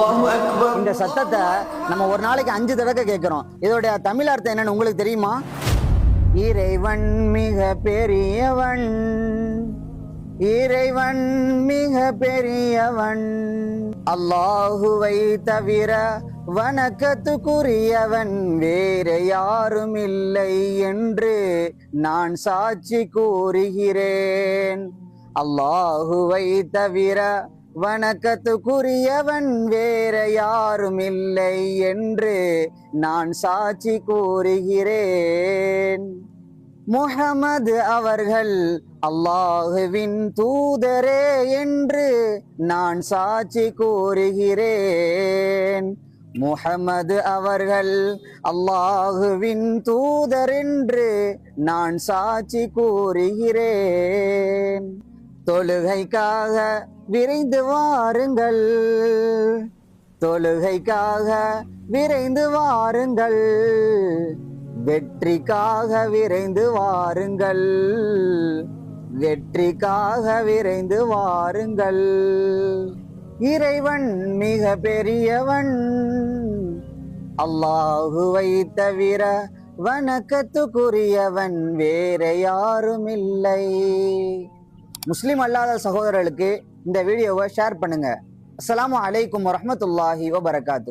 இந்த சத்தத்தை நம்ம ஒரு நாளைக்கு 5 தடவை கேட்கிறோம். இதோட தமிழ் அர்த்தம் என்னன்னு உங்களுக்கு தெரியுமா? இறைவன் மிக பெரியவன், இறைவன் மிக பெரியவன், அல்லாஹுவை தவிர வணக்கத்துக்குரியவன் வேறு யாரும் இல்லை என்று நான் சாட்சி கூறுகிறேன். அல்லாஹுவை தவிர வணக்கத்துக்குரியவன் வேற யாரும் இல்லை என்று நான் சாட்சி கூறுகிறேன். முஹம்மது அவர்கள் அல்லாஹுவின் தூதரே என்று நான் சாட்சி கூறுகிறேன். முஹம்மது அவர்கள் அல்லாஹுவின் தூதர் என்று நான் சாட்சி கூறுகிறேன். தொழுகைக்காக விரைந்து வாருங்கள், தொழுகைக்காக விரைந்து வாருங்கள், வெற்றிக்காக விரைந்து வாருங்கள், வெற்றிக்காக விரைந்து வாருங்கள். இறைவன் மிக பெரியவன், அல்லாஹுவை தவிர வணக்கத்துக்குரியவன் வேற யாரும் இல்லை. முஸ்லிம் அல்லாத சகோதரர்களுக்கு இந்த வீடியோவை ஷேர் பண்ணுங்க. அஸ்ஸலாமு அலைக்கும் வரஹ்மத்துல்லாஹி வபரகாத்துஹு.